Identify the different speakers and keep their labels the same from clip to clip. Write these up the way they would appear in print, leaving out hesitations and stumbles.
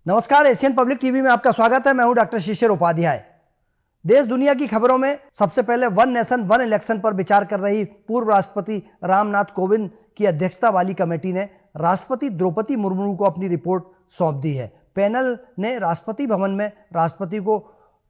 Speaker 1: नमस्कार, Asian public TV में आपका स्वागत है। मैं हूं डॉक्टर शिशिर उपाध्याय। देश दुनिया की खबरों में सबसे पहले वन नेशन वन इलेक्शन पर विचार कर रही पूर्व राष्ट्रपति रामनाथ कोविंद की अध्यक्षता वाली कमेटी ने राष्ट्रपति द्रौपदी मुर्मू को अपनी रिपोर्ट सौंप दी है। पैनल ने राष्ट्रपति भवन में राष्ट्रपति को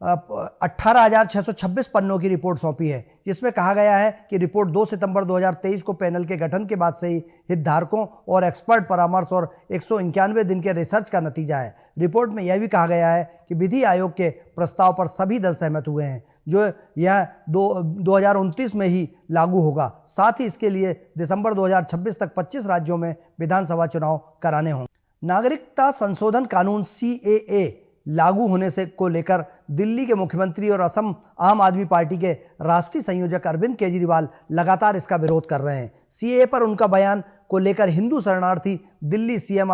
Speaker 1: 18,626 पन्नों की रिपोर्ट सौंपी है, जिसमें कहा गया है कि रिपोर्ट 2 सितंबर 2023 को पैनल के गठन के बाद से ही हितधारकों और एक्सपर्ट परामर्श और 191 दिन के रिसर्च का नतीजा है। रिपोर्ट में यह भी कहा गया है कि विधि आयोग के प्रस्ताव पर सभी दल सहमत हुए हैं, जो यह 2029 में ही लागू होगा। साथ ही इसके लिए दिसंबर 2026 तक 25 राज्यों में विधानसभा चुनाव कराने होंगे। नागरिकता संशोधन कानून CAA लागू होने से को लेकर दिल्ली के मुख्यमंत्री और असम आम आदमी पार्टी के राष्ट्रीय संयोजक अरविंद केजरीवाल लगातार इसका विरोध कर रहे हैं। CAA पर उनका बयान को लेकर हिंदू शरणार्थी दिल्ली CM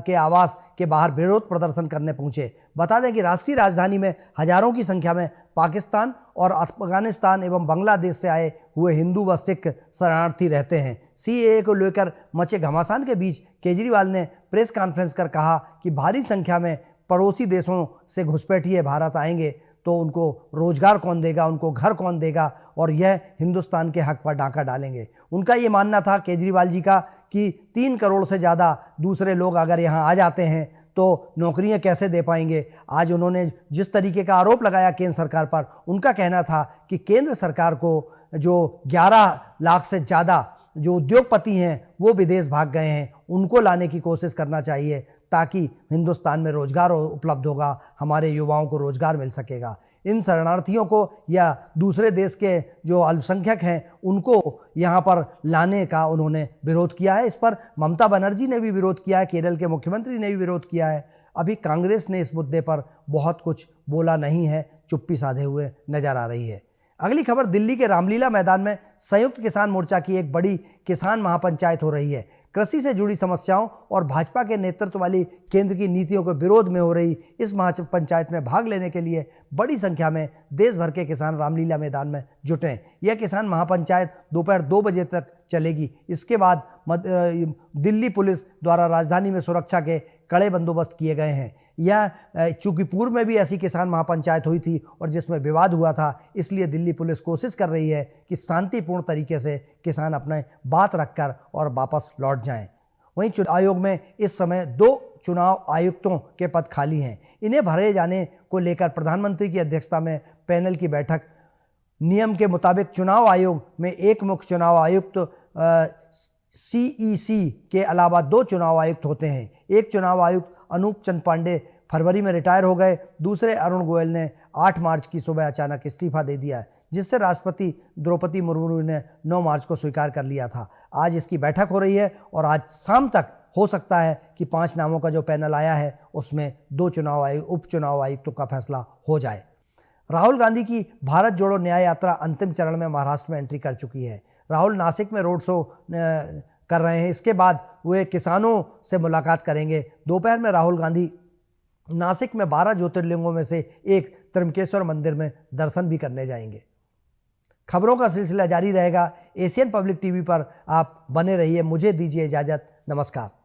Speaker 1: के आवास के बाहर विरोध प्रदर्शन करने पहुंचे। बता दें कि राष्ट्रीय राजधानी में हजारों की संख्या में पाकिस्तान और अफगानिस्तान एवं बांग्लादेश से आए हुए हिंदू व सिख शरणार्थी रहते हैं। CAA को लेकर मचे घमासान के बीच केजरीवाल ने प्रेस कॉन्फ्रेंस कर कहा कि भारी संख्या में पड़ोसी देशों से घुसपैठिए भारत आएंगे तो उनको रोजगार कौन देगा, उनको घर कौन देगा, और यह हिंदुस्तान के हक पर डाका डालेंगे। उनका ये मानना था केजरीवाल जी का कि 3 करोड़ से ज़्यादा दूसरे लोग अगर यहाँ आ जाते हैं तो नौकरियाँ कैसे दे पाएंगे। आज उन्होंने जिस तरीके का आरोप लगाया केंद्र सरकार पर, उनका कहना था कि केंद्र सरकार को जो 11 लाख से ज़्यादा जो उद्योगपति हैं वो विदेश भाग गए हैं, उनको लाने की कोशिश करना चाहिए ताकि हिंदुस्तान में रोजगार उपलब्ध होगा, हमारे युवाओं को रोजगार मिल सकेगा। इन शरणार्थियों को या दूसरे देश के जो अल्पसंख्यक हैं उनको यहाँ पर लाने का उन्होंने विरोध किया है। इस पर ममता बनर्जी ने भी विरोध किया है, केरल के मुख्यमंत्री ने भी विरोध किया है। अभी कांग्रेस ने इस मुद्दे पर बहुत कुछ बोला नहीं है, चुप्पी साधे हुए नजर आ रही है। अगली खबर, दिल्ली के रामलीला मैदान में संयुक्त किसान मोर्चा की एक बड़ी किसान महापंचायत हो रही है। कृषि से जुड़ी समस्याओं और भाजपा के नेतृत्व वाली केंद्र की नीतियों के विरोध में हो रही इस महापंचायत में भाग लेने के लिए बड़ी संख्या में देश भर के किसान रामलीला मैदान में जुटे हैं। यह किसान महापंचायत दोपहर 2 बजे तक चलेगी। इसके बाद दिल्ली पुलिस द्वारा राजधानी में सुरक्षा के कड़े बंदोबस्त किए गए हैं। यह चूंकि पूर्व में भी ऐसी किसान महापंचायत हुई थी और जिसमें विवाद हुआ था, इसलिए दिल्ली पुलिस कोशिश कर रही है कि शांतिपूर्ण तरीके से किसान अपने बात रखकर और वापस लौट जाएं। वहीं चुनाव आयोग में इस समय 2 चुनाव आयुक्तों के पद खाली हैं। इन्हें भरे जाने को लेकर प्रधानमंत्री की अध्यक्षता में पैनल की बैठक। नियम के मुताबिक चुनाव आयोग में एक मुख्य चुनाव आयुक्त CEC के अलावा 2 चुनाव आयुक्त होते हैं। एक चुनाव आयुक्त अनूप चंद पांडे फरवरी में रिटायर हो गए, दूसरे अरुण गोयल ने 8 मार्च की सुबह अचानक इस्तीफा दे दिया, जिससे राष्ट्रपति द्रौपदी मुर्मू ने 9 मार्च को स्वीकार कर लिया था। आज इसकी बैठक हो रही है और आज शाम तक हो सकता है कि 5 नामों का जो पैनल आया है उसमें 2 उप चुनाव आयुक्तों का फैसला हो जाए। राहुल गांधी की भारत जोड़ो न्याय यात्रा अंतिम चरण में महाराष्ट्र में एंट्री कर चुकी है। राहुल नासिक में रोड शो कर रहे हैं। इसके बाद वे किसानों से मुलाकात करेंगे। दोपहर में राहुल गांधी नासिक में 12 ज्योतिर्लिंगों में से एक त्र्यंबकेश्वर मंदिर में दर्शन भी करने जाएंगे। खबरों का सिलसिला जारी रहेगा। एशियन पब्लिक टीवी पर आप बने रहिए। मुझे दीजिए इजाज़त। नमस्कार।